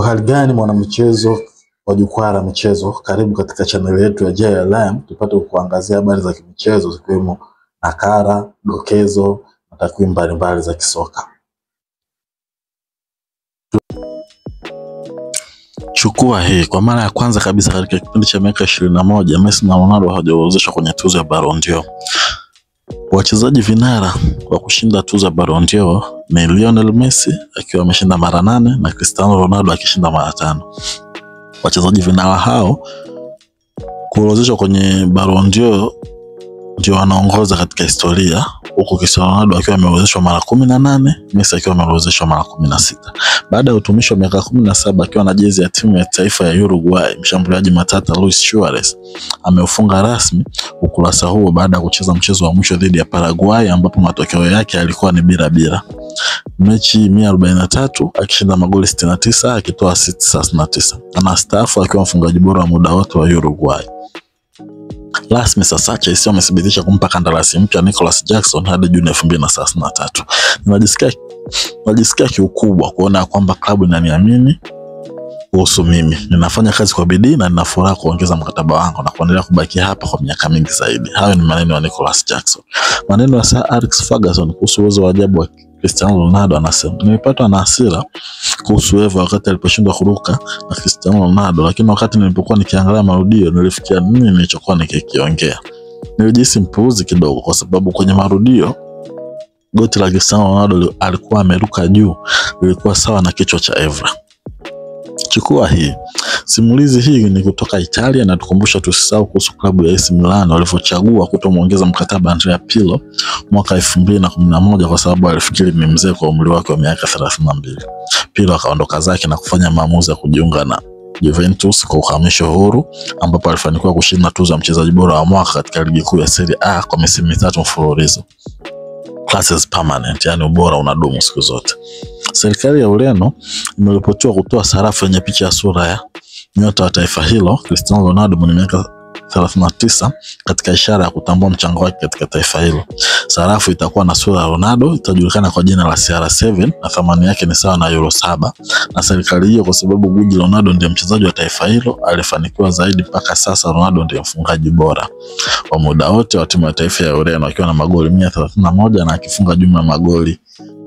Hali gani mwanamichezo wa jukwaa la michezo, karibu katika channel yetu ya JLM tupate kuangazia habari za kimichezo zikiwemo nakala, dokezo na takwimu mbalimbali za kisoka. Chukua hii kwa mara ya kwanza kabisa katika kipindi cha miaka 21 Messi na Ronaldo hawajaorodheshwa kwenye tuzo ya Ballon d'Or. Wachezaji vinara wa kushinda tuzo ya Ballon d'Or ni Lionel Messi akiwa ameshinda mara 8 na Cristiano Ronaldo akishinda mara 5. Wachezaji vinara hao kuorodheshwa kwenye Ballon d'Or ndio wanaongoza katika historia, huku Cristiano Ronaldo akiwa ameorodheshwa mara 18, Messi akiwa ameorodheshwa mara 16. Baada ya utumishi wa miaka 17 akiwa na jezi ya timu ya taifa ya Uruguay, mshambuliaji matata Luis Suarez ameufunga rasmi ukurasa huo baada ya kucheza mchezo wa mwisho dhidi ya Paraguay ambapo matokeo yake yalikuwa ni 0-0. Mechi 143 akishinda magoli 69 akitoa assist 39. Anastaafu akiwa mfungaji bora wa muda wote wa Uruguay. Rasmi sasa Chelsea wamethibitisha kumpa kandarasi mpya Nicolas Jackson hadi Juni 2033. Najisikia kiukubwa kuona kwamba klabu inaniamini kuhusu mimi. Ninafanya kazi kwa bidii na nina furaha kuongeza mkataba wangu na kuendelea kubaki hapa kwa miaka mingi zaidi. Hayo ni maneno ya Nicolas Jackson. Maneno ya Sir Alex Ferguson kuhusu uwezo wa ajabu wa Cristiano Ronaldo anasema, nimepatwa na hasira kuhusu Eva wakati aliposhindwa kuruka na Cristiano Ronaldo, lakini wakati nilipokuwa nikiangalia marudio nilifikia nini nilichokuwa nikikiongea. Nilijihisi mpuuzi kidogo kwa sababu kwenye marudio goti la Cristiano Ronaldo alikuwa ameruka juu, lilikuwa sawa na kichwa cha Evra. Chukua hii. Simulizi hii ni kutoka Italia na tukumbusha tusisahau kuhusu klabu ya AC Milan walivyochagua kutomuongeza mkataba Andrea Pirlo mwaka 2011 kwa sababu alifikiri ni mzee kwa umri wake wa miaka 32. Pirlo akaondoka zake na kufanya maamuzi ya kujiunga na Juventus kwa uhamisho huru ambapo alifanikiwa kushinda tuzo ya mchezaji bora wa mwaka katika ligi kuu ya Serie A kwa misimu 3 mfululizo. Classes permanent, yani ubora unadumu siku zote. Serikali ya Ureno imeripotiwa kutoa sarafu yenye picha ya sura ya nyota wa taifa hilo Cristiano Ronaldo mwenye miaka 39 katika ishara ya kutambua mchango wake katika taifa hilo. Sarafu itakuwa na sura ya Ronaldo, itajulikana kwa jina la CR7 na thamani yake ni sawa na euro 7. Na serikali hiyo, kwa sababu guji Ronaldo ndiye mchezaji wa taifa hilo alifanikiwa zaidi mpaka sasa, Ronaldo ndiye mfungaji bora wa muda wote wa timu ya taifa ya Ureno akiwa na magoli 131 na akifunga jumla ya magoli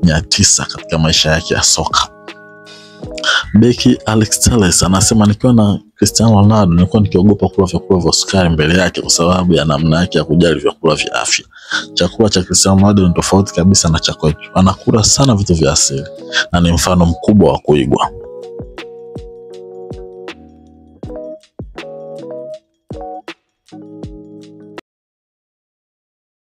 900 katika maisha yake ya soka. Beki Alex Telles anasema, nikiwa na Cristiano Ronaldo nilikuwa nikiogopa kula vyakula vya sukari mbele yake kwa sababu ya namna yake ya kujali vyakula vya afya. Chakula cha Cristiano Ronaldo ni tofauti kabisa na cha kwetu. Anakula sana vitu vya asili na ni mfano mkubwa wa kuigwa.